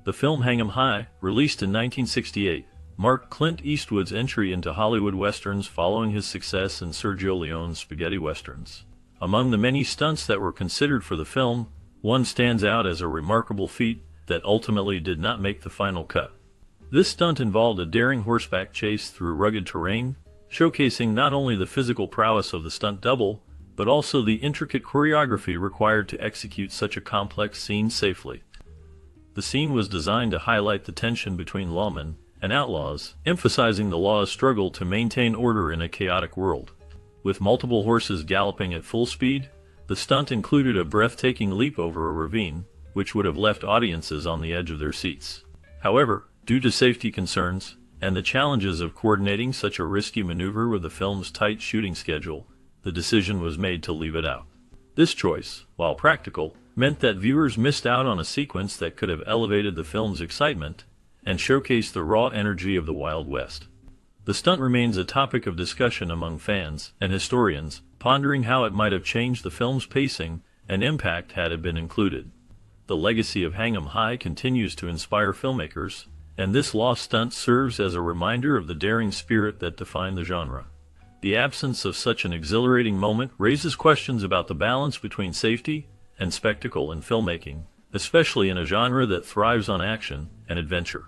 The film Hang 'em High, released in 1968, marked Clint Eastwood's entry into Hollywood westerns following his success in Sergio Leone's spaghetti westerns. Among the many stunts that were considered for the film, one stands out as a remarkable feat that ultimately did not make the final cut. This stunt involved a daring horseback chase through rugged terrain, showcasing not only the physical prowess of the stunt double, but also the intricate choreography required to execute such a complex scene safely. The scene was designed to highlight the tension between lawmen and outlaws, emphasizing the law's struggle to maintain order in a chaotic world. With multiple horses galloping at full speed, the stunt included a breathtaking leap over a ravine, which would have left audiences on the edge of their seats. However, due to safety concerns and the challenges of coordinating such a risky maneuver with the film's tight shooting schedule, the decision was made to leave it out. This choice, while practical, meant that viewers missed out on a sequence that could have elevated the film's excitement and showcased the raw energy of the Wild West. The stunt remains a topic of discussion among fans and historians, pondering how it might have changed the film's pacing and impact had it been included. The legacy of Hang 'em High continues to inspire filmmakers, and this lost stunt serves as a reminder of the daring spirit that defined the genre. The absence of such an exhilarating moment raises questions about the balance between safety and spectacle in filmmaking, especially in a genre that thrives on action and adventure.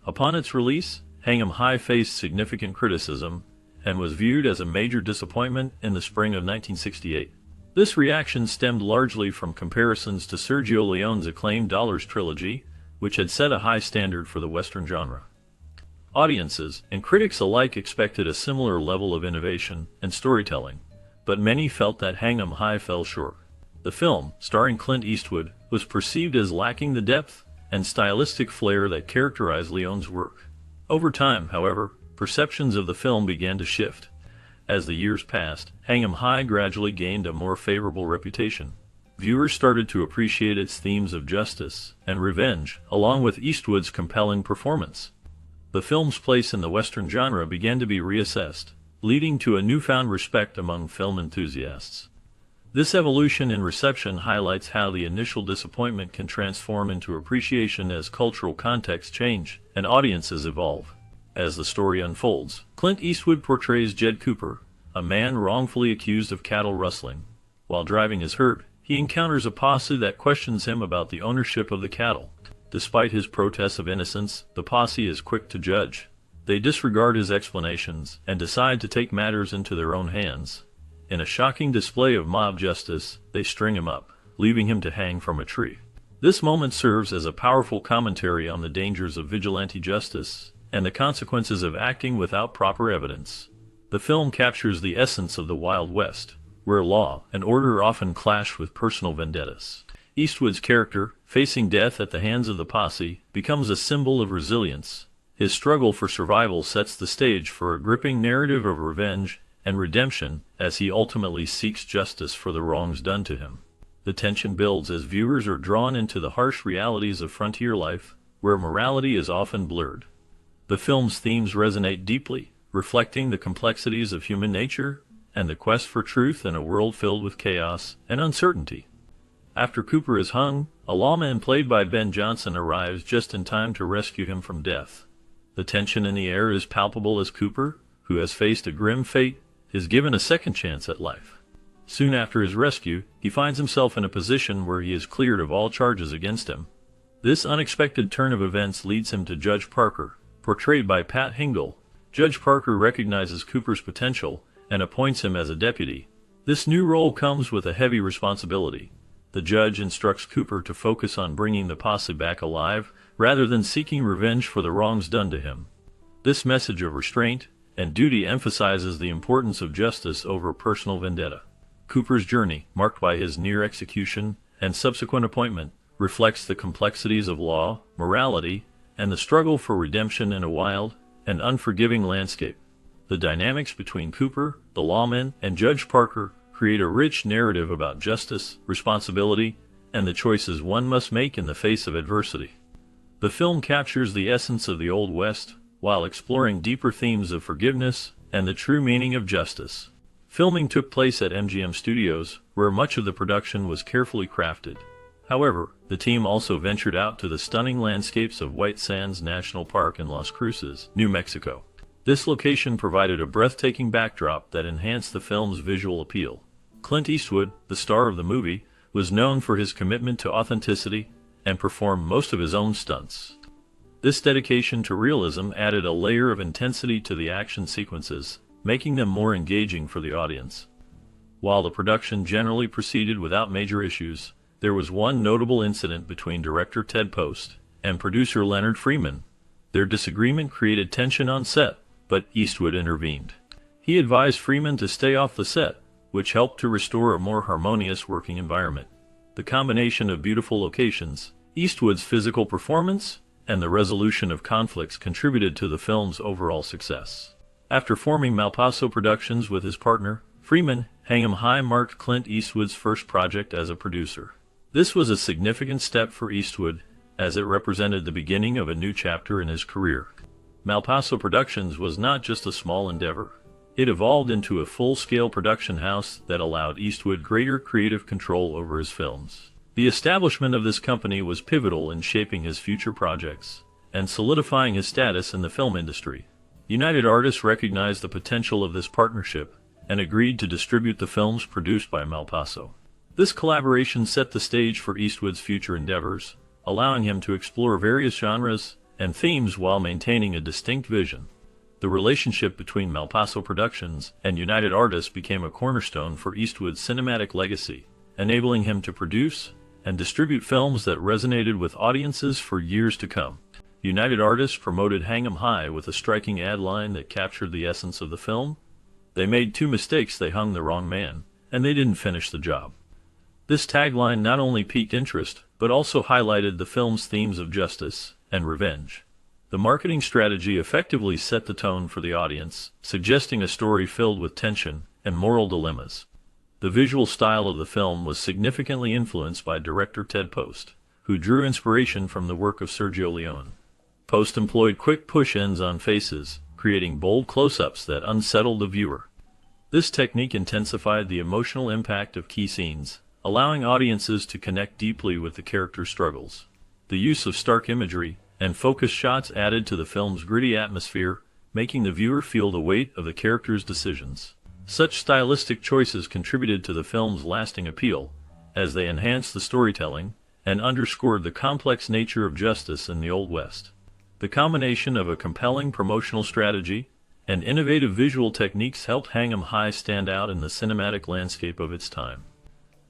Upon its release, Hang 'em High faced significant criticism and was viewed as a major disappointment in the spring of 1968. This reaction stemmed largely from comparisons to Sergio Leone's acclaimed Dollars trilogy, which had set a high standard for the Western genre. Audiences and critics alike expected a similar level of innovation and storytelling, but many felt that Hang 'em High fell short. The film, starring Clint Eastwood, was perceived as lacking the depth and stylistic flair that characterized Leone's work. Over time, however, perceptions of the film began to shift. As the years passed, Hang 'em High gradually gained a more favorable reputation. Viewers started to appreciate its themes of justice and revenge, along with Eastwood's compelling performance. The film's place in the Western genre began to be reassessed, leading to a newfound respect among film enthusiasts. This evolution in reception highlights how the initial disappointment can transform into appreciation as cultural contexts change and audiences evolve. As the story unfolds, Clint Eastwood portrays Jed Cooper, a man wrongfully accused of cattle rustling. While driving his herd, he encounters a posse that questions him about the ownership of the cattle. Despite his protests of innocence, the posse is quick to judge. They disregard his explanations and decide to take matters into their own hands. In a shocking display of mob justice, they string him up, leaving him to hang from a tree. This moment serves as a powerful commentary on the dangers of vigilante justice and the consequences of acting without proper evidence. The film captures the essence of the Wild West, where law and order often clash with personal vendettas. Eastwood's character, facing death at the hands of the posse, becomes a symbol of resilience. His struggle for survival sets the stage for a gripping narrative of revenge and redemption as he ultimately seeks justice for the wrongs done to him. The tension builds as viewers are drawn into the harsh realities of frontier life, where morality is often blurred. The film's themes resonate deeply, reflecting the complexities of human nature and the quest for truth in a world filled with chaos and uncertainty. After Cooper is hung, a lawman played by Ben Johnson arrives just in time to rescue him from death. The tension in the air is palpable as Cooper, who has faced a grim fate, is given a second chance at life. Soon after his rescue, he finds himself in a position where he is cleared of all charges against him. This unexpected turn of events leads him to Judge Parker, portrayed by Pat Hingle. Judge Parker recognizes Cooper's potential and appoints him as a deputy. This new role comes with a heavy responsibility. The judge instructs Cooper to focus on bringing the posse back alive, rather than seeking revenge for the wrongs done to him. This message of restraint and duty emphasizes the importance of justice over personal vendetta. Cooper's journey, marked by his near execution and subsequent appointment, reflects the complexities of law, morality, and the struggle for redemption in a wild and unforgiving landscape. The dynamics between Cooper, the lawman, and Judge Parker create a rich narrative about justice, responsibility, and the choices one must make in the face of adversity. The film captures the essence of the Old West, while exploring deeper themes of forgiveness and the true meaning of justice. Filming took place at MGM Studios, where much of the production was carefully crafted. However, the team also ventured out to the stunning landscapes of White Sands National Park in Las Cruces, New Mexico. This location provided a breathtaking backdrop that enhanced the film's visual appeal. Clint Eastwood, the star of the movie, was known for his commitment to authenticity and performed most of his own stunts. This dedication to realism added a layer of intensity to the action sequences, making them more engaging for the audience. While the production generally proceeded without major issues, there was one notable incident between director Ted Post and producer Leonard Freeman. Their disagreement created tension on set, but Eastwood intervened. He advised Freeman to stay off the set, which helped to restore a more harmonious working environment. The combination of beautiful locations, Eastwood's physical performance, and the resolution of conflicts contributed to the film's overall success. After forming Malpaso Productions with his partner, Freeman, Hang 'em High marked Clint Eastwood's first project as a producer. This was a significant step for Eastwood, as it represented the beginning of a new chapter in his career. Malpaso Productions was not just a small endeavor. It evolved into a full-scale production house that allowed Eastwood greater creative control over his films. The establishment of this company was pivotal in shaping his future projects and solidifying his status in the film industry. United Artists recognized the potential of this partnership and agreed to distribute the films produced by Malpaso. This collaboration set the stage for Eastwood's future endeavors, allowing him to explore various genres and themes while maintaining a distinct vision. The relationship between Malpaso Productions and United Artists became a cornerstone for Eastwood's cinematic legacy, enabling him to produce and distribute films that resonated with audiences for years to come. United Artists promoted Hang 'em High with a striking ad line that captured the essence of the film. They made two mistakes: they hung the wrong man, and they didn't finish the job. This tagline not only piqued interest, but also highlighted the film's themes of justice and revenge. The marketing strategy effectively set the tone for the audience, suggesting a story filled with tension and moral dilemmas. The visual style of the film was significantly influenced by director Ted Post, who drew inspiration from the work of Sergio Leone. Post employed quick push-ins on faces, creating bold close-ups that unsettled the viewer. This technique intensified the emotional impact of key scenes, allowing audiences to connect deeply with the characters' struggles. The use of stark imagery and focused shots added to the film's gritty atmosphere, making the viewer feel the weight of the characters' decisions. Such stylistic choices contributed to the film's lasting appeal, as they enhanced the storytelling and underscored the complex nature of justice in the Old West. The combination of a compelling promotional strategy and innovative visual techniques helped Hang 'em High stand out in the cinematic landscape of its time.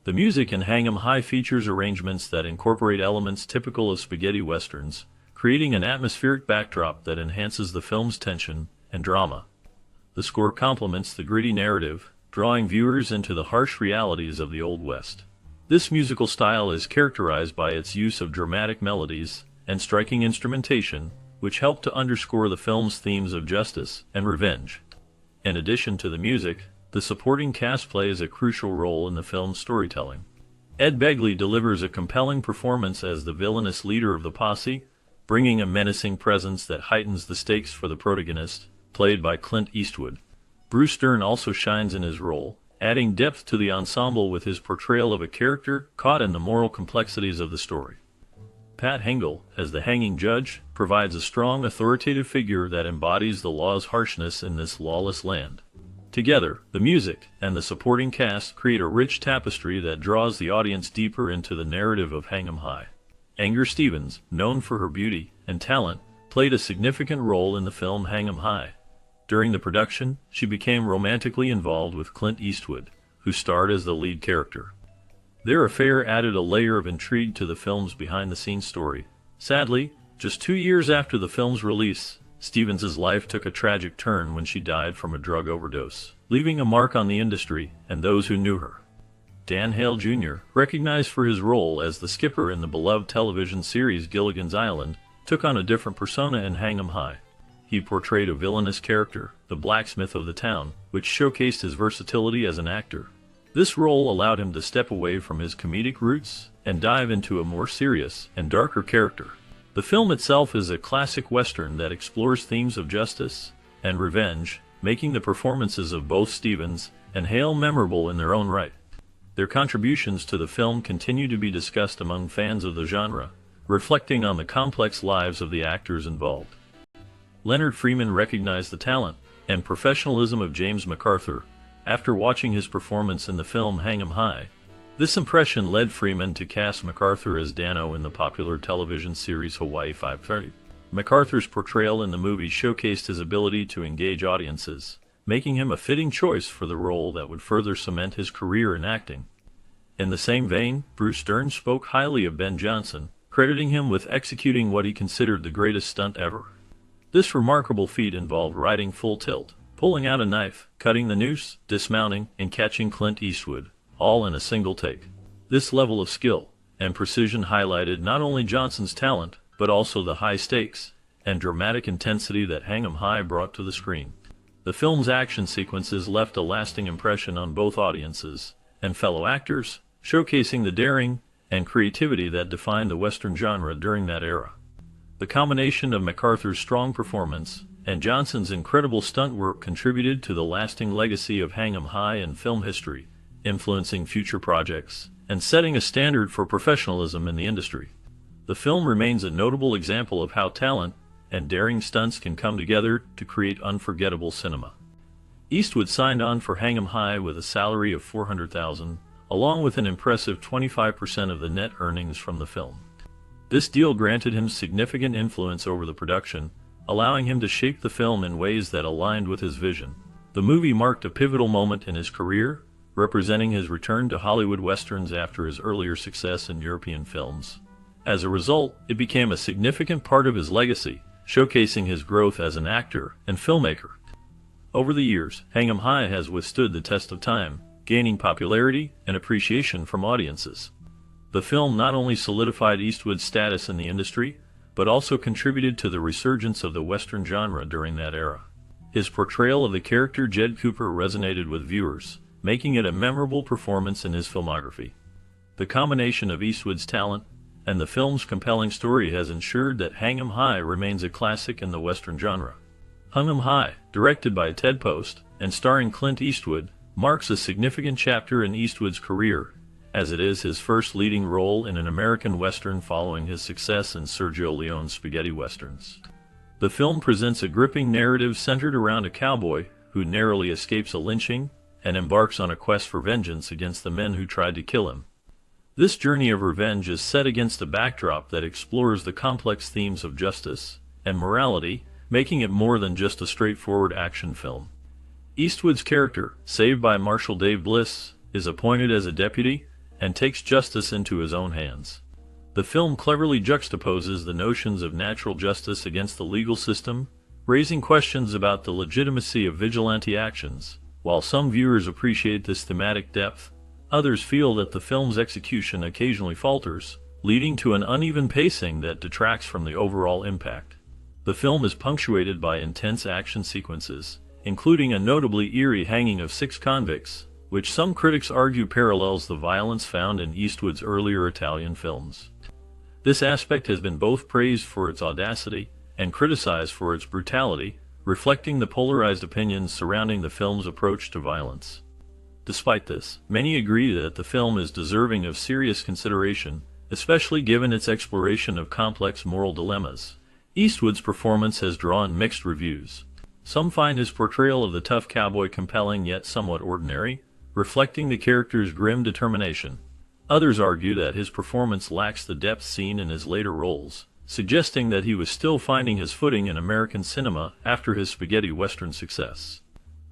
The music in Hang 'em High features arrangements that incorporate elements typical of spaghetti westerns, creating an atmospheric backdrop that enhances the film's tension and drama. The score complements the gritty narrative, drawing viewers into the harsh realities of the Old West. This musical style is characterized by its use of dramatic melodies and striking instrumentation, which help to underscore the film's themes of justice and revenge. In addition to the music, the supporting cast plays a crucial role in the film's storytelling. Ed Begley delivers a compelling performance as the villainous leader of the posse, bringing a menacing presence that heightens the stakes for the protagonist, played by Clint Eastwood. Bruce Dern also shines in his role, adding depth to the ensemble with his portrayal of a character caught in the moral complexities of the story. Pat Hingle, as the hanging judge, provides a strong authoritative figure that embodies the law's harshness in this lawless land. Together, the music and the supporting cast create a rich tapestry that draws the audience deeper into the narrative of Hang 'em High. Anger Stevens, known for her beauty and talent, played a significant role in the film Hang 'em High. During the production, she became romantically involved with Clint Eastwood, who starred as the lead character. Their affair added a layer of intrigue to the film's behind-the-scenes story. Sadly, just 2 years after the film's release, Stevens' life took a tragic turn when she died from a drug overdose, leaving a mark on the industry and those who knew her. Dan Hale Jr., recognized for his role as the skipper in the beloved television series Gilligan's Island, took on a different persona in Hang 'em High. He portrayed a villainous character, the blacksmith of the town, which showcased his versatility as an actor. This role allowed him to step away from his comedic roots and dive into a more serious and darker character. The film itself is a classic Western that explores themes of justice and revenge, making the performances of both Stevens and Hale memorable in their own right. Their contributions to the film continue to be discussed among fans of the genre, reflecting on the complex lives of the actors involved. Leonard Freeman recognized the talent and professionalism of James MacArthur after watching his performance in the film Hang 'em High. This impression led Freeman to cast MacArthur as Dano in the popular television series Hawaii 5:30. MacArthur's portrayal in the movie showcased his ability to engage audiences, making him a fitting choice for the role that would further cement his career in acting. In the same vein, Bruce Dern spoke highly of Ben Johnson, crediting him with executing what he considered the greatest stunt ever. This remarkable feat involved riding full tilt, pulling out a knife, cutting the noose, dismounting, and catching Clint Eastwood, all in a single take. This level of skill and precision highlighted not only Johnson's talent, but also the high stakes and dramatic intensity that Hang 'em High brought to the screen. The film's action sequences left a lasting impression on both audiences and fellow actors, showcasing the daring and creativity that defined the Western genre during that era. The combination of MacArthur's strong performance and Johnson's incredible stunt work contributed to the lasting legacy of Hang 'em High in film history, influencing future projects and setting a standard for professionalism in the industry. The film remains a notable example of how talent and daring stunts can come together to create unforgettable cinema. Eastwood signed on for Hang 'em High with a salary of $400,000, along with an impressive 25% of the net earnings from the film. This deal granted him significant influence over the production, allowing him to shape the film in ways that aligned with his vision. The movie marked a pivotal moment in his career, representing his return to Hollywood westerns after his earlier success in European films. As a result, it became a significant part of his legacy, showcasing his growth as an actor and filmmaker. Over the years, Hang 'em High has withstood the test of time, gaining popularity and appreciation from audiences. The film not only solidified Eastwood's status in the industry, but also contributed to the resurgence of the Western genre during that era. His portrayal of the character Jed Cooper resonated with viewers, making it a memorable performance in his filmography. The combination of Eastwood's talent and the film's compelling story has ensured that Hang 'em High remains a classic in the Western genre. Hang 'em High, directed by Ted Post and starring Clint Eastwood, marks a significant chapter in Eastwood's career, as it is his first leading role in an American Western following his success in Sergio Leone's spaghetti westerns. The film presents a gripping narrative centered around a cowboy who narrowly escapes a lynching and embarks on a quest for vengeance against the men who tried to kill him. This journey of revenge is set against a backdrop that explores the complex themes of justice and morality, making it more than just a straightforward action film. Eastwood's character, saved by Marshal Dave Bliss, is appointed as a deputy and takes justice into his own hands. The film cleverly juxtaposes the notions of natural justice against the legal system, raising questions about the legitimacy of vigilante actions. While some viewers appreciate this thematic depth, others feel that the film's execution occasionally falters, leading to an uneven pacing that detracts from the overall impact. The film is punctuated by intense action sequences, including a notably eerie hanging of 6 convicts, which some critics argue parallels the violence found in Eastwood's earlier Italian films. This aspect has been both praised for its audacity and criticized for its brutality, reflecting the polarized opinions surrounding the film's approach to violence. Despite this, many agree that the film is deserving of serious consideration, especially given its exploration of complex moral dilemmas. Eastwood's performance has drawn mixed reviews. Some find his portrayal of the tough cowboy compelling yet somewhat ordinary, reflecting the character's grim determination. Others argue that his performance lacks the depth seen in his later roles, suggesting that he was still finding his footing in American cinema after his spaghetti western success.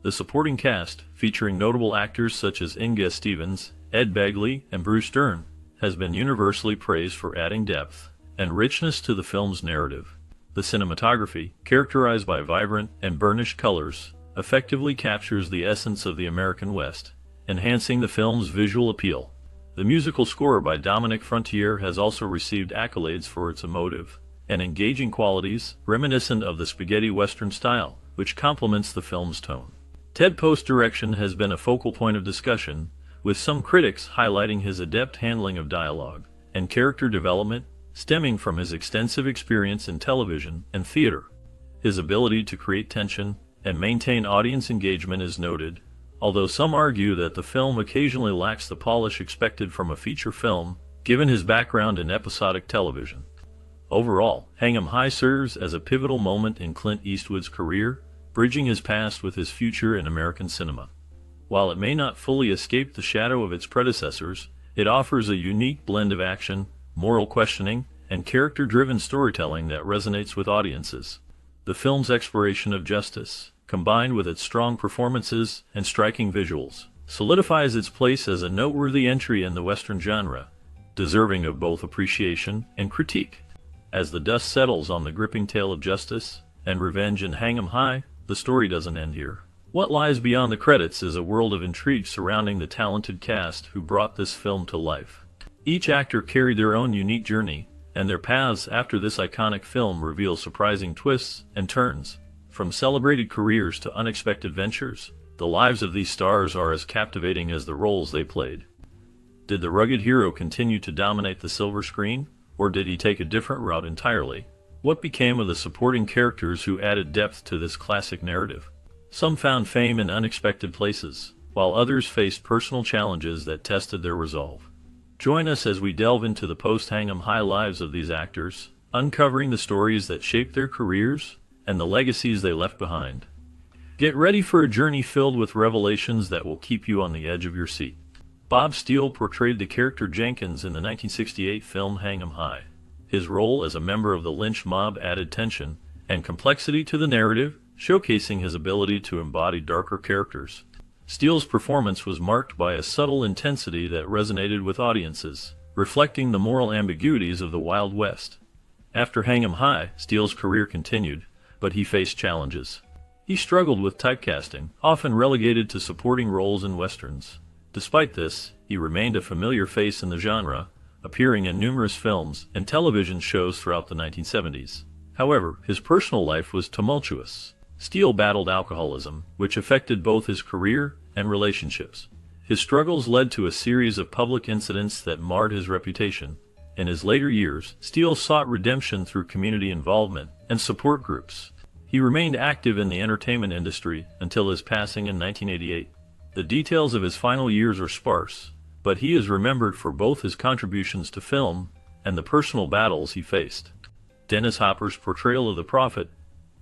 The supporting cast, featuring notable actors such as Inga Stevens, Ed Begley, and Bruce Dern, has been universally praised for adding depth and richness to the film's narrative. The cinematography, characterized by vibrant and burnished colors, effectively captures the essence of the American West, enhancing the film's visual appeal. The musical score by Dominic Frontier has also received accolades for its emotive and engaging qualities, reminiscent of the spaghetti western style, which complements the film's tone. Ted Post's direction has been a focal point of discussion, with some critics highlighting his adept handling of dialogue and character development stemming from his extensive experience in television and theater. His ability to create tension and maintain audience engagement is noted, although some argue that the film occasionally lacks the polish expected from a feature film, given his background in episodic television. Overall, Hang 'em High serves as a pivotal moment in Clint Eastwood's career, bridging his past with his future in American cinema. While it may not fully escape the shadow of its predecessors, it offers a unique blend of action, moral questioning, and character-driven storytelling that resonates with audiences. The film's exploration of justice, combined with its strong performances and striking visuals, solidifies its place as a noteworthy entry in the Western genre, deserving of both appreciation and critique. As the dust settles on the gripping tale of justice and revenge in Hang 'em High, the story doesn't end here. What lies beyond the credits is a world of intrigue surrounding the talented cast who brought this film to life. Each actor carried their own unique journey, and their paths after this iconic film reveal surprising twists and turns. From celebrated careers to unexpected ventures, the lives of these stars are as captivating as the roles they played. Did the rugged hero continue to dominate the silver screen, or did he take a different route entirely? What became of the supporting characters who added depth to this classic narrative? Some found fame in unexpected places, while others faced personal challenges that tested their resolve. Join us as we delve into the post-Hang 'em High lives of these actors, uncovering the stories that shaped their careers and the legacies they left behind. Get ready for a journey filled with revelations that will keep you on the edge of your seat. Bob Steele portrayed the character Jenkins in the 1968 film Hang 'em High. His role as a member of the lynch mob added tension and complexity to the narrative, showcasing his ability to embody darker characters. Steele's performance was marked by a subtle intensity that resonated with audiences, reflecting the moral ambiguities of the Wild West. After Hang 'em High, Steele's career continued, but he faced challenges. He struggled with typecasting, often relegated to supporting roles in westerns. Despite this, he remained a familiar face in the genre, appearing in numerous films and television shows throughout the 1970s. However, his personal life was tumultuous. Steele battled alcoholism, which affected both his career and relationships. His struggles led to a series of public incidents that marred his reputation. In his later years, Steele sought redemption through community involvement and support groups. He remained active in the entertainment industry until his passing in 1988. The details of his final years are sparse, but he is remembered for both his contributions to film and the personal battles he faced. Dennis Hopper's portrayal of the Prophet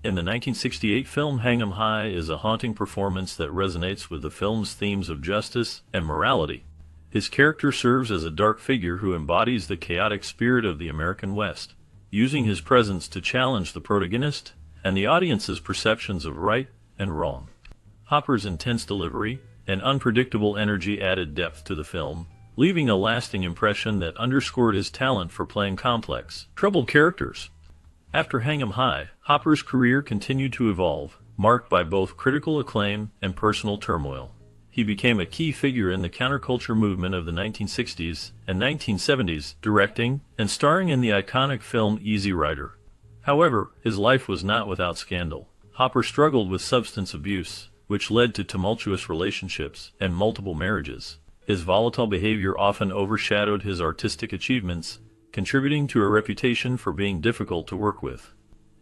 in the 1968 film Hang 'em High is a haunting performance that resonates with the film's themes of justice and morality. His character serves as a dark figure who embodies the chaotic spirit of the American West, using his presence to challenge the protagonist and the audience's perceptions of right and wrong. Hopper's intense delivery and unpredictable energy added depth to the film, leaving a lasting impression that underscored his talent for playing complex, troubled characters. After Hang 'em High, Hopper's career continued to evolve, marked by both critical acclaim and personal turmoil. He became a key figure in the counterculture movement of the 1960s and 1970s, directing and starring in the iconic film Easy Rider. However, his life was not without scandal. Hopper struggled with substance abuse, which led to tumultuous relationships and multiple marriages. His volatile behavior often overshadowed his artistic achievements, contributing to a reputation for being difficult to work with.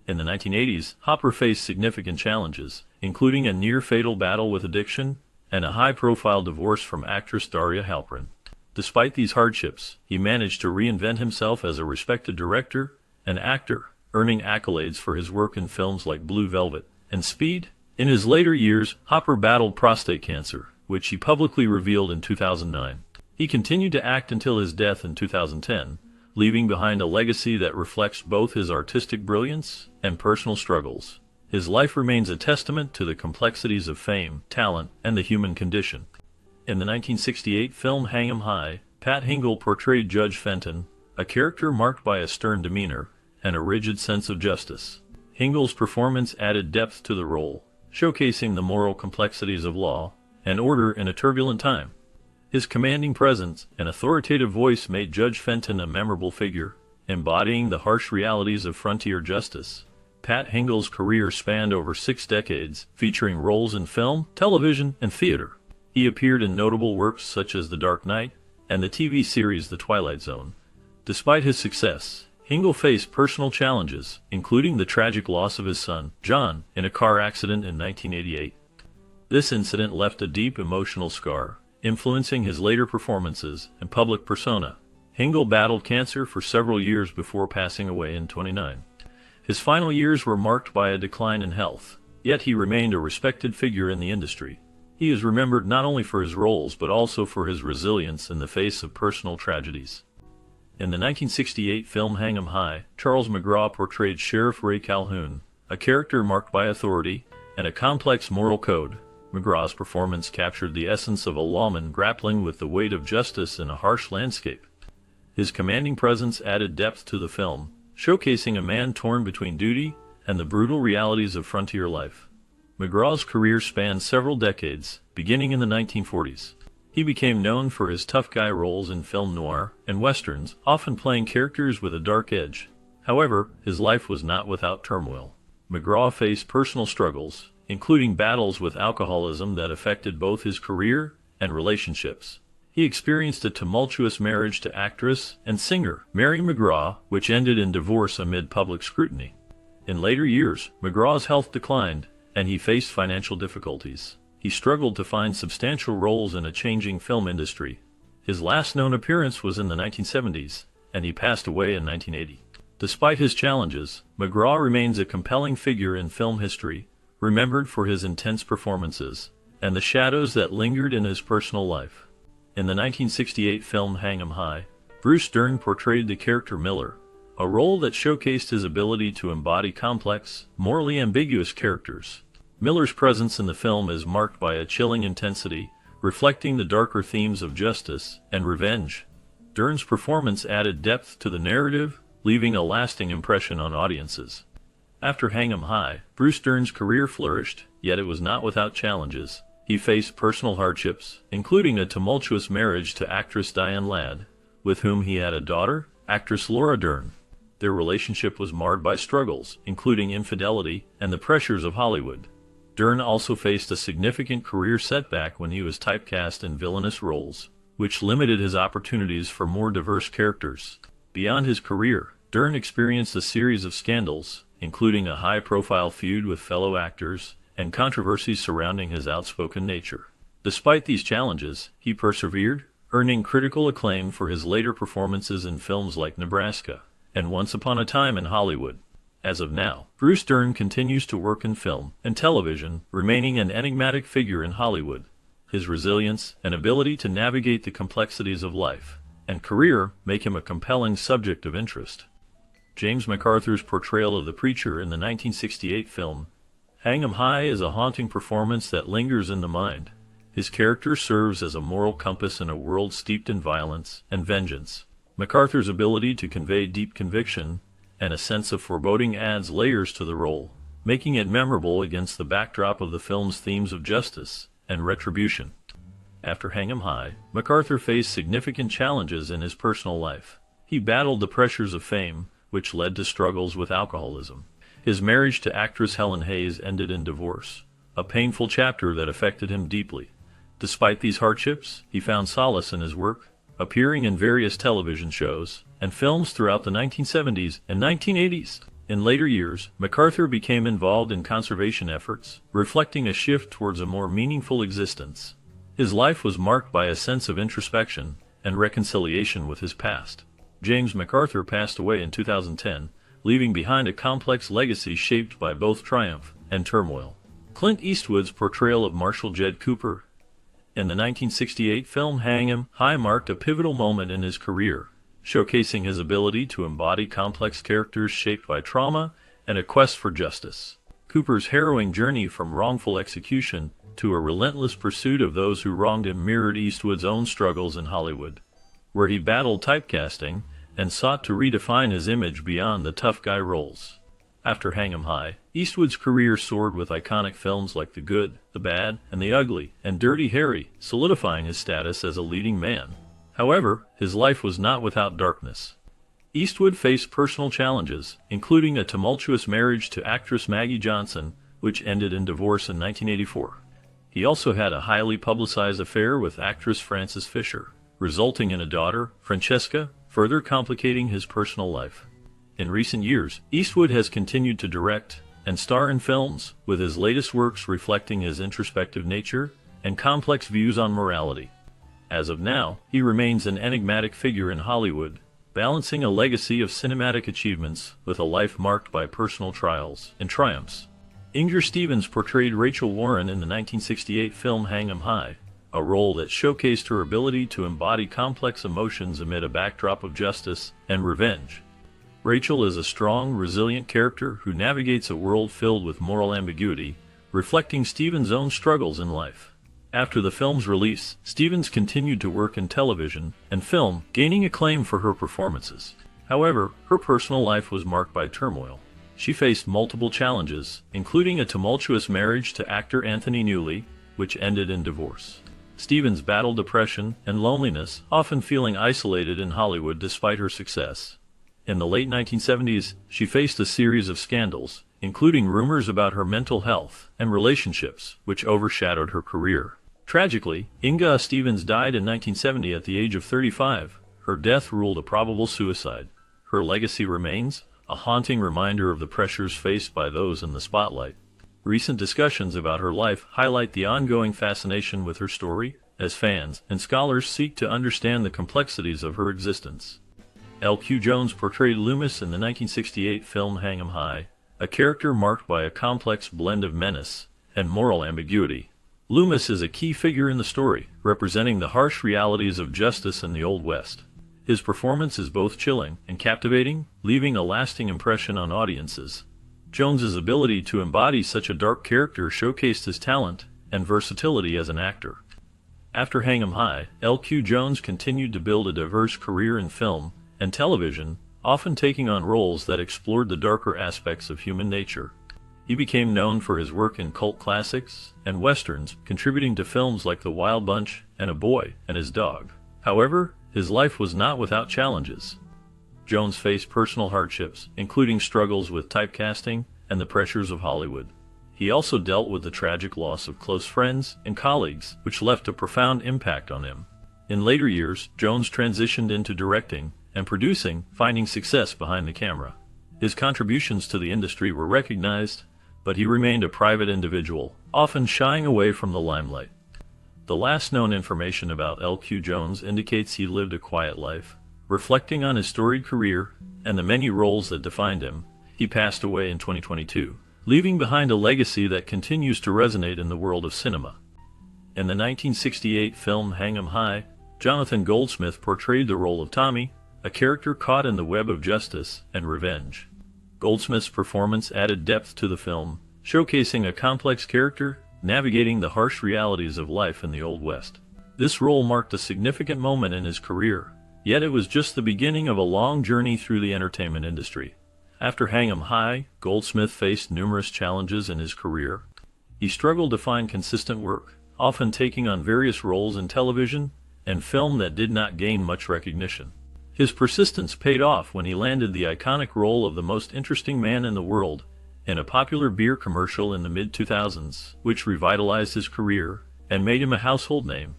In the 1980s, Hopper faced significant challenges, including a near-fatal battle with addiction and a high-profile divorce from actress Daria Halperin. Despite these hardships, he managed to reinvent himself as a respected director and actor, earning accolades for his work in films like Blue Velvet and Speed. In his later years, Hopper battled prostate cancer, which he publicly revealed in 2009. He continued to act until his death in 2010, leaving behind a legacy that reflects both his artistic brilliance and personal struggles. His life remains a testament to the complexities of fame, talent, and the human condition. In the 1968 film Hang 'em High, Pat Hingle portrayed Judge Fenton, a character marked by a stern demeanor and a rigid sense of justice. Hingle's performance added depth to the role, showcasing the moral complexities of law and order in a turbulent time. His commanding presence and authoritative voice made Judge Fenton a memorable figure, embodying the harsh realities of frontier justice. Pat Hingle's career spanned over 6 decades, featuring roles in film, television, and theater. He appeared in notable works such as The Dark Knight and the TV series The Twilight Zone. Despite his success, Hingle faced personal challenges, including the tragic loss of his son, John, in a car accident in 1988. This incident left a deep emotional scar, influencing his later performances and public persona. Hingle battled cancer for several years before passing away in 29. His final years were marked by a decline in health, yet he remained a respected figure in the industry. He is remembered not only for his roles but also for his resilience in the face of personal tragedies. In the 1968 film Hang 'em High, Charles McGraw portrayed Sheriff Ray Calhoun, a character marked by authority and a complex moral code. McGraw's performance captured the essence of a lawman grappling with the weight of justice in a harsh landscape. His commanding presence added depth to the film, showcasing a man torn between duty and the brutal realities of frontier life. McGraw's career spanned several decades, beginning in the 1940s. He became known for his tough guy roles in film noir and westerns, often playing characters with a dark edge. However, his life was not without turmoil. McGraw faced personal struggles, including battles with alcoholism that affected both his career and relationships. He experienced a tumultuous marriage to actress and singer Mary McGraw, which ended in divorce amid public scrutiny. In later years, McGraw's health declined, and he faced financial difficulties. He struggled to find substantial roles in a changing film industry. His last known appearance was in the 1970s, and he passed away in 1980. Despite his challenges, McGraw remains a compelling figure in film history, remembered for his intense performances and the shadows that lingered in his personal life. In the 1968 film Hang 'em High, Bruce Dern portrayed the character Miller, a role that showcased his ability to embody complex, morally ambiguous characters. Miller's presence in the film is marked by a chilling intensity, reflecting the darker themes of justice and revenge. Dern's performance added depth to the narrative, leaving a lasting impression on audiences. After Hang 'em High, Bruce Dern's career flourished, yet it was not without challenges. He faced personal hardships, including a tumultuous marriage to actress Diane Ladd, with whom he had a daughter, actress Laura Dern. Their relationship was marred by struggles, including infidelity and the pressures of Hollywood. Dern also faced a significant career setback when he was typecast in villainous roles, which limited his opportunities for more diverse characters. Beyond his career, Dern experienced a series of scandals, including a high-profile feud with fellow actors and controversies surrounding his outspoken nature. Despite these challenges, he persevered, earning critical acclaim for his later performances in films like Nebraska and Once Upon a Time in Hollywood. As of now, Bruce Dern continues to work in film and television, remaining an enigmatic figure in Hollywood. His resilience and ability to navigate the complexities of life and career make him a compelling subject of interest. James MacArthur's portrayal of the preacher in the 1968 film Hang 'em High is a haunting performance that lingers in the mind. His character serves as a moral compass in a world steeped in violence and vengeance. MacArthur's ability to convey deep conviction and a sense of foreboding adds layers to the role, making it memorable against the backdrop of the film's themes of justice and retribution. After Hang 'em High, MacArthur faced significant challenges in his personal life. He battled the pressures of fame, which led to struggles with alcoholism. His marriage to actress Helen Hayes ended in divorce, a painful chapter that affected him deeply. Despite these hardships, he found solace in his work, appearing in various television shows and films throughout the 1970s and 1980s. In later years, MacArthur became involved in conservation efforts, reflecting a shift towards a more meaningful existence. His life was marked by a sense of introspection and reconciliation with his past. James MacArthur passed away in 2010, leaving behind a complex legacy shaped by both triumph and turmoil. Clint Eastwood's portrayal of Marshal Jed Cooper in the 1968 film Hang 'em High marked a pivotal moment in his career, showcasing his ability to embody complex characters shaped by trauma and a quest for justice. Cooper's harrowing journey from wrongful execution to a relentless pursuit of those who wronged him mirrored Eastwood's own struggles in Hollywood, where he battled typecasting and sought to redefine his image beyond the tough guy roles. After Hang 'em High, Eastwood's career soared with iconic films like The Good, The Bad, and The Ugly, and Dirty Harry, solidifying his status as a leading man. However, his life was not without darkness. Eastwood faced personal challenges, including a tumultuous marriage to actress Maggie Johnson, which ended in divorce in 1984. He also had a highly publicized affair with actress Frances Fisher, resulting in a daughter, Francesca, further complicating his personal life. In recent years, Eastwood has continued to direct and star in films, with his latest works reflecting his introspective nature and complex views on morality. As of now, he remains an enigmatic figure in Hollywood, balancing a legacy of cinematic achievements with a life marked by personal trials and triumphs. Inger Stevens portrayed Rachel Warren in the 1968 film Hang 'em High, a role that showcased her ability to embody complex emotions amid a backdrop of justice and revenge. Rachel is a strong, resilient character who navigates a world filled with moral ambiguity, reflecting Stevens' own struggles in life. After the film's release, Stevens continued to work in television and film, gaining acclaim for her performances. However, her personal life was marked by turmoil. She faced multiple challenges, including a tumultuous marriage to actor Anthony Newley, which ended in divorce. Stevens battled depression and loneliness, often feeling isolated in Hollywood despite her success. In the late 1970s, she faced a series of scandals, including rumors about her mental health and relationships, which overshadowed her career. Tragically, Inga Stevens died in 1970 at the age of 35. Her death ruled a probable suicide. Her legacy remains a haunting reminder of the pressures faced by those in the spotlight. Recent discussions about her life highlight the ongoing fascination with her story, as fans and scholars seek to understand the complexities of her existence. L.Q. Jones portrayed Loomis in the 1968 film Hang 'em High, a character marked by a complex blend of menace and moral ambiguity. Loomis is a key figure in the story, representing the harsh realities of justice in the Old West. His performance is both chilling and captivating, leaving a lasting impression on audiences. Jones's ability to embody such a dark character showcased his talent and versatility as an actor. After Hang 'em High, L.Q. Jones continued to build a diverse career in film and television, often taking on roles that explored the darker aspects of human nature. He became known for his work in cult classics and westerns, contributing to films like The Wild Bunch and A Boy and His Dog. However, his life was not without challenges. Jones faced personal hardships, including struggles with typecasting and the pressures of Hollywood. He also dealt with the tragic loss of close friends and colleagues, which left a profound impact on him. In later years, Jones transitioned into directing and producing, finding success behind the camera. His contributions to the industry were recognized, but he remained a private individual, often shying away from the limelight. The last known information about L.Q. Jones indicates he lived a quiet life. Reflecting on his storied career and the many roles that defined him, he passed away in 2022, leaving behind a legacy that continues to resonate in the world of cinema. In the 1968 film Hang 'em High, Jonathan Goldsmith portrayed the role of Tommy, a character caught in the web of justice and revenge. Goldsmith's performance added depth to the film, showcasing a complex character navigating the harsh realities of life in the Old West. This role marked a significant moment in his career, yet it was just the beginning of a long journey through the entertainment industry. After Hang 'em High, Goldsmith faced numerous challenges in his career. He struggled to find consistent work, often taking on various roles in television and film that did not gain much recognition. His persistence paid off when he landed the iconic role of the most interesting man in the world in a popular beer commercial in the mid-2000s, which revitalized his career and made him a household name.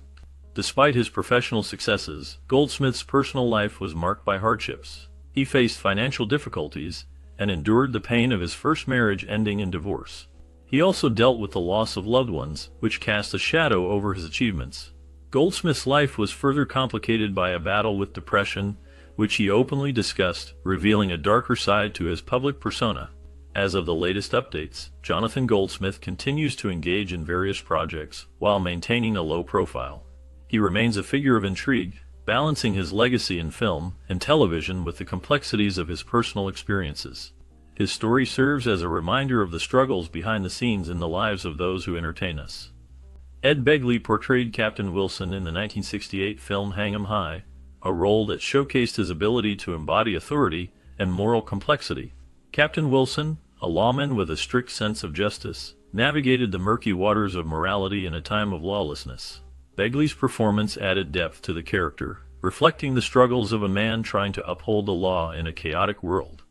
Despite his professional successes, Goldsmith's personal life was marked by hardships. He faced financial difficulties and endured the pain of his first marriage ending in divorce. He also dealt with the loss of loved ones, which cast a shadow over his achievements. Goldsmith's life was further complicated by a battle with depression, which he openly discussed, revealing a darker side to his public persona. As of the latest updates, Jonathan Goldsmith continues to engage in various projects while maintaining a low profile. He remains a figure of intrigue, balancing his legacy in film and television with the complexities of his personal experiences. His story serves as a reminder of the struggles behind the scenes in the lives of those who entertain us. Ed Begley portrayed Captain Wilson in the 1968 film Hang 'em High, a role that showcased his ability to embody authority and moral complexity. Captain Wilson, a lawman with a strict sense of justice, navigated the murky waters of morality in a time of lawlessness. Begley's performance added depth to the character, reflecting the struggles of a man trying to uphold the law in a chaotic world.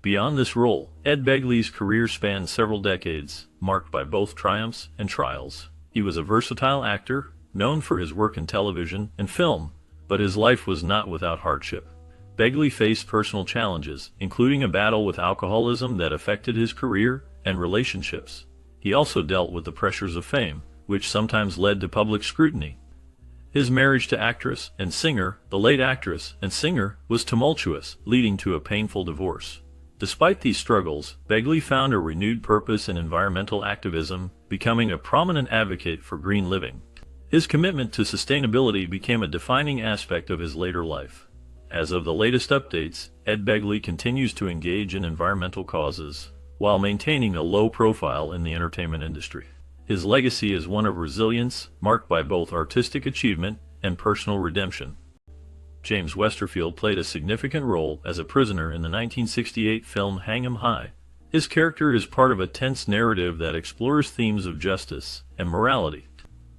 Beyond this role, Ed Begley's career spanned several decades, marked by both triumphs and trials. He was a versatile actor, known for his work in television and film, but his life was not without hardship. Begley faced personal challenges, including a battle with alcoholism that affected his career and relationships. He also dealt with the pressures of fame, which sometimes led to public scrutiny. His marriage to actress and singer, the late actress and singer, was tumultuous, leading to a painful divorce. Despite these struggles, Begley found a renewed purpose in environmental activism, becoming a prominent advocate for green living. His commitment to sustainability became a defining aspect of his later life. As of the latest updates, Ed Begley continues to engage in environmental causes, while maintaining a low profile in the entertainment industry. His legacy is one of resilience, marked by both artistic achievement and personal redemption. James Westerfield played a significant role as a prisoner in the 1968 film Hang 'em High. His character is part of a tense narrative that explores themes of justice and morality.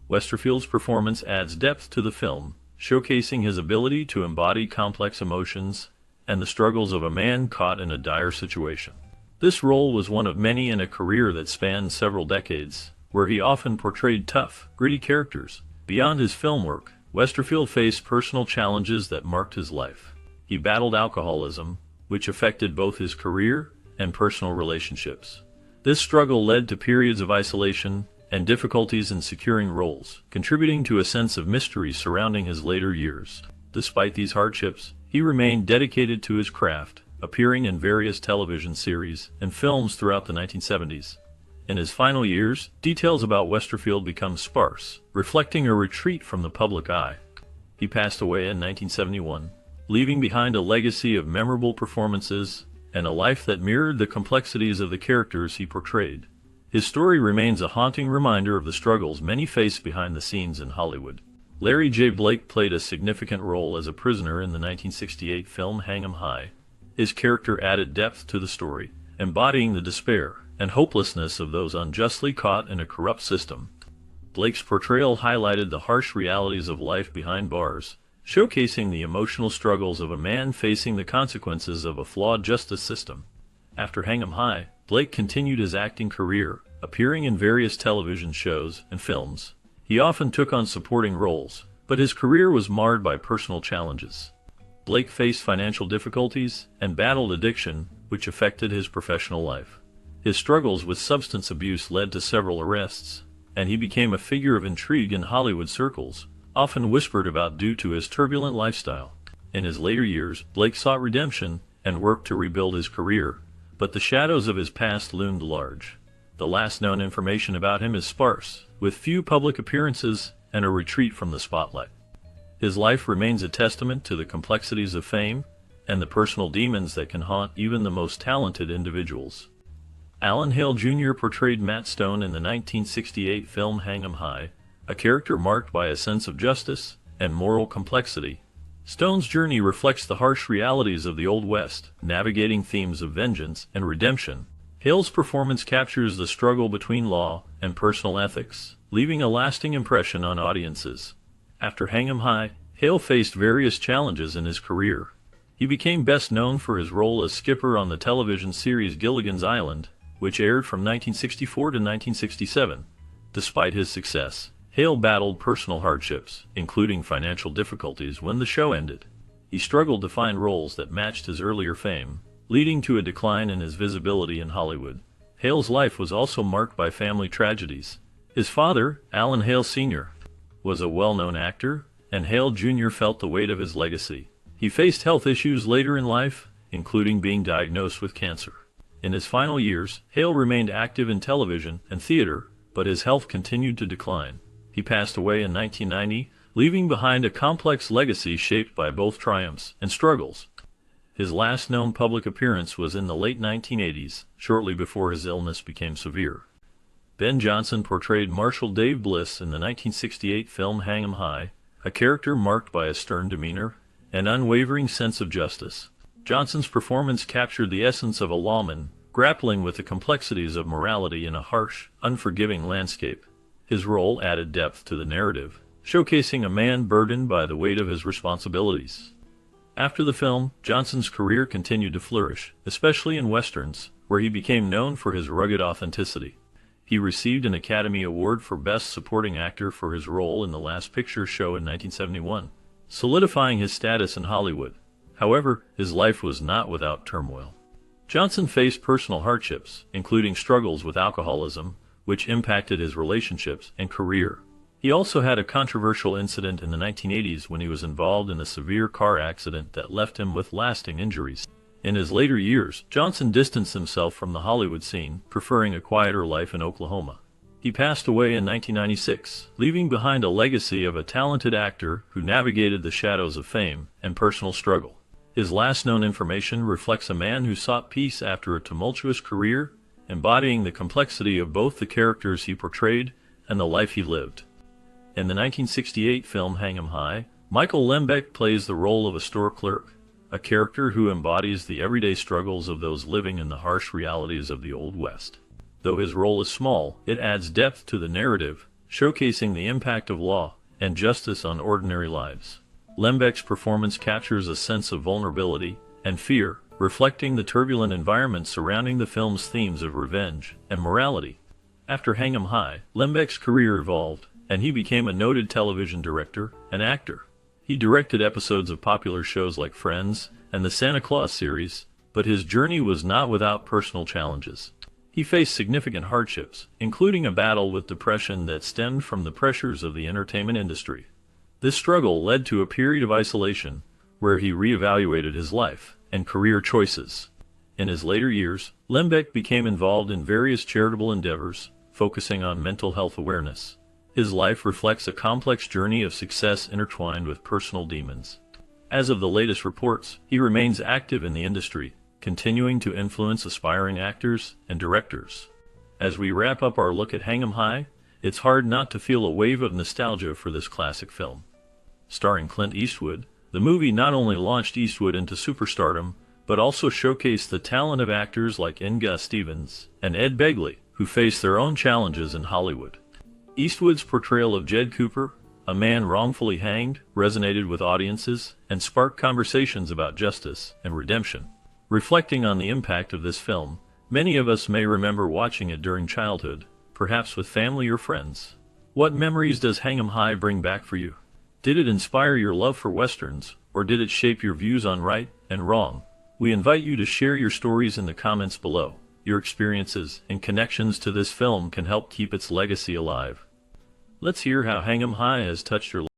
Westerfield's performance adds depth to the film, showcasing his ability to embody complex emotions and the struggles of a man caught in a dire situation. This role was one of many in a career that spanned several decades, where he often portrayed tough, gritty characters. Beyond his film work, Westerfield faced personal challenges that marked his life. He battled alcoholism, which affected both his career and personal relationships. This struggle led to periods of isolation and difficulties in securing roles, contributing to a sense of mystery surrounding his later years. Despite these hardships, he remained dedicated to his craft, appearing in various television series and films throughout the 1970s. In his final years, details about Westerfield become sparse, reflecting a retreat from the public eye. He passed away in 1971, leaving behind a legacy of memorable performances and a life that mirrored the complexities of the characters he portrayed. His story remains a haunting reminder of the struggles many face behind the scenes in Hollywood. Larry J. Blake played a significant role as a prisoner in the 1968 film Hang 'em High. His character added depth to the story, embodying the despair and hopelessness of those unjustly caught in a corrupt system. Blake's portrayal highlighted the harsh realities of life behind bars, showcasing the emotional struggles of a man facing the consequences of a flawed justice system. After Hang 'em High, Blake continued his acting career, appearing in various television shows and films. He often took on supporting roles, but his career was marred by personal challenges. Blake faced financial difficulties and battled addiction, which affected his professional life. His struggles with substance abuse led to several arrests, and he became a figure of intrigue in Hollywood circles, often whispered about due to his turbulent lifestyle. In his later years, Blake sought redemption and worked to rebuild his career, but the shadows of his past loomed large. The last known information about him is sparse, with few public appearances and a retreat from the spotlight. His life remains a testament to the complexities of fame and the personal demons that can haunt even the most talented individuals. Alan Hale Jr. portrayed Matt Stone in the 1968 film Hang 'em High, a character marked by a sense of justice and moral complexity. Stone's journey reflects the harsh realities of the Old West, navigating themes of vengeance and redemption. Hale's performance captures the struggle between law and personal ethics, leaving a lasting impression on audiences. After Hang 'em High, Hale faced various challenges in his career. He became best known for his role as Skipper on the television series Gilligan's Island, which aired from 1964 to 1967. Despite his success, Hale battled personal hardships, including financial difficulties when the show ended. He struggled to find roles that matched his earlier fame, leading to a decline in his visibility in Hollywood. Hale's life was also marked by family tragedies. His father, Alan Hale Sr., was a well-known actor, and Hale Jr. felt the weight of his legacy. He faced health issues later in life, including being diagnosed with cancer. In his final years, Hale remained active in television and theater, but his health continued to decline. He passed away in 1990, leaving behind a complex legacy shaped by both triumphs and struggles. His last known public appearance was in the late 1980s, shortly before his illness became severe. Ben Johnson portrayed Marshal Dave Bliss in the 1968 film Hang 'em High, a character marked by a stern demeanor and unwavering sense of justice. Johnson's performance captured the essence of a lawman, grappling with the complexities of morality in a harsh, unforgiving landscape. His role added depth to the narrative, showcasing a man burdened by the weight of his responsibilities. After the film, Johnson's career continued to flourish, especially in westerns, where he became known for his rugged authenticity. He received an Academy Award for Best Supporting Actor for his role in The Last Picture Show in 1971, solidifying his status in Hollywood. However, his life was not without turmoil. Johnson faced personal hardships, including struggles with alcoholism, which impacted his relationships and career. He also had a controversial incident in the 1980s when he was involved in a severe car accident that left him with lasting injuries. In his later years, Johnson distanced himself from the Hollywood scene, preferring a quieter life in Oklahoma. He passed away in 1996, leaving behind a legacy of a talented actor who navigated the shadows of fame and personal struggle. His last known information reflects a man who sought peace after a tumultuous career, embodying the complexity of both the characters he portrayed and the life he lived. In the 1968 film Hang 'em High, Michael Lembeck plays the role of a store clerk, a character who embodies the everyday struggles of those living in the harsh realities of the Old West. Though his role is small, it adds depth to the narrative, showcasing the impact of law and justice on ordinary lives. Lembeck's performance captures a sense of vulnerability and fear, reflecting the turbulent environment surrounding the film's themes of revenge and morality. After Hang 'em High, Lembeck's career evolved, and he became a noted television director and actor. He directed episodes of popular shows like Friends and the Santa Claus series, but his journey was not without personal challenges. He faced significant hardships, including a battle with depression that stemmed from the pressures of the entertainment industry. This struggle led to a period of isolation, where he reevaluated his life and career choices. In his later years, Lembeck became involved in various charitable endeavors, focusing on mental health awareness. His life reflects a complex journey of success intertwined with personal demons. As of the latest reports, he remains active in the industry, continuing to influence aspiring actors and directors. As we wrap up our look at Hang 'em High, it's hard not to feel a wave of nostalgia for this classic film. Starring Clint Eastwood, the movie not only launched Eastwood into superstardom, but also showcased the talent of actors like Inga Stevens and Ed Begley, who faced their own challenges in Hollywood. Eastwood's portrayal of Jed Cooper, a man wrongfully hanged, resonated with audiences and sparked conversations about justice and redemption. Reflecting on the impact of this film, many of us may remember watching it during childhood, perhaps with family or friends. What memories does Hang 'em High bring back for you? Did it inspire your love for westerns, or did it shape your views on right and wrong? We invite you to share your stories in the comments below. Your experiences and connections to this film can help keep its legacy alive. Let's hear how Hang 'em High has touched your life.